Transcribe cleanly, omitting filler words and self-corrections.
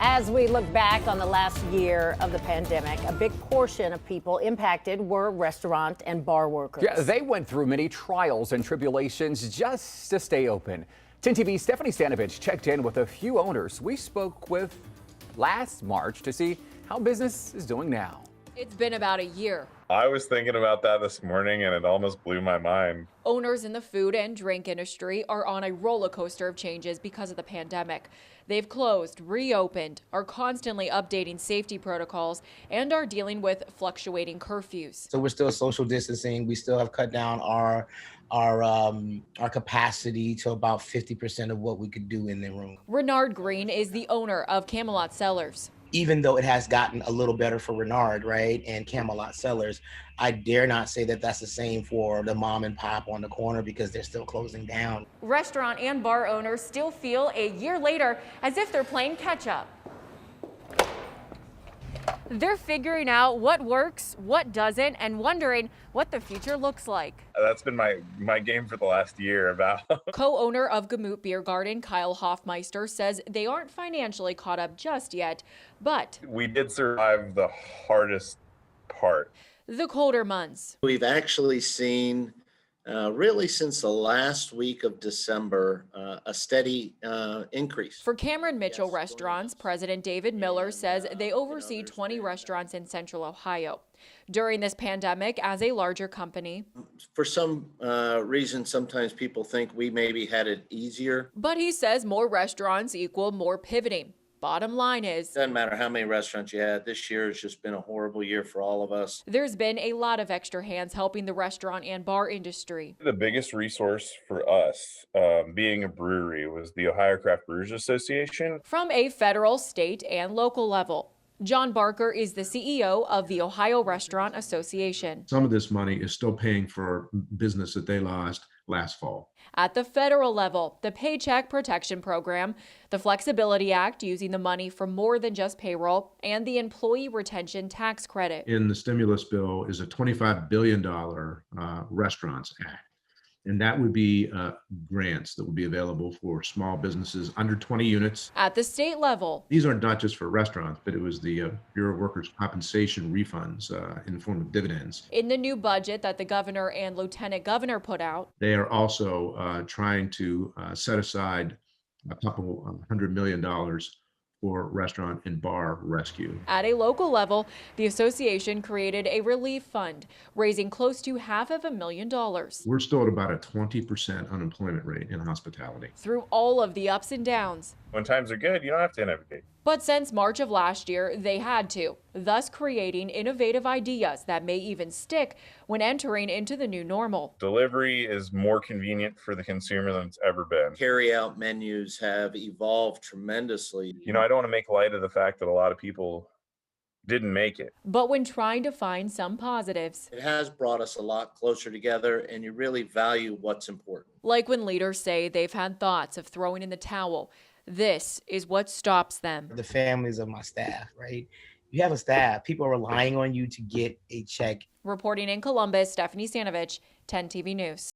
As we look back on the last year of the pandemic, a big portion of people impacted were restaurant and bar workers. Yeah, they went through many trials and tribulations just to stay open. 10 TV's Stephanie Stanovich checked in with a few owners we spoke with last March to see how business is doing now. It's been about a year. I was thinking about that this morning and it almost blew my mind. Owners in the food and drink industry are on a roller coaster of changes because of the pandemic. They've closed, reopened, are constantly updating safety protocols, and are dealing with fluctuating curfews. So we're still social distancing. We still have cut down our capacity to about 50% of what we could do in the room. Renard Green is the owner of Camelot Cellars. Even though it has gotten a little better for Renard, right, and Camelot Cellars, I dare not say that that's the same for the mom and pop on the corner because they're still closing down. Restaurant and bar owners still feel a year later as if they're playing catch up. They're figuring out what works, what doesn't, and wondering what the future looks like. That's been my game for the last year about. Co-owner of Gamut Beer Garden, Kyle Hoffmeister, says they aren't financially caught up just yet, but We did survive the hardest part. the colder months. We've actually seen, really since the last week of December, a steady increase. For Cameron Mitchell Restaurants, President David Miller says they oversee 20 restaurants in Central Ohio. During this pandemic, as a larger company, For some reason, sometimes people think we maybe had it easier. but he says more restaurants equal more pivoting. Bottom line is, Doesn't matter how many restaurants you had. This year has just been a horrible year for all of us. there's been a lot of extra hands helping the restaurant and bar industry. The biggest resource for us, being a brewery, was the Ohio Craft Brewers Association. From a federal, state, and local level. John Barker is the CEO of the Ohio Restaurant Association. Some of this money is still paying for business that they lost last fall. At the federal level, the Paycheck Protection Program, the Flexibility Act using the money for more than just payroll, and the Employee Retention Tax Credit. In the stimulus bill is a $25 billion Restaurants Act. And that would be grants that would be available for small businesses under 20 units. At the state level, These are not just for restaurants, but it was the Bureau of Workers' Compensation refunds in the form of dividends. in the new budget that the governor and lieutenant governor put out, They are also trying to set aside a couple $100 million for restaurant and bar rescue. at a local level, the association created a relief fund, raising close to $500,000. We're still at about a 20% unemployment rate in hospitality. Through all of the ups and downs. When times are good, you don't have to innovate. But since March of last year, they had to, thus creating innovative ideas that may even stick when entering into the new normal. Delivery is more convenient for the consumer than it's ever been. Carry-out menus have evolved tremendously. You know, I don't want to make light of the fact that a lot of people didn't make it. But when trying to find some positives, It has brought us a lot closer together, and you really value what's important. like when leaders say they've had thoughts of throwing in the towel, this is what stops them. The families of my staff, right? You have a staff, people are relying on you to get a check. Reporting in Columbus, Stephanie Stanovich, 10 TV News.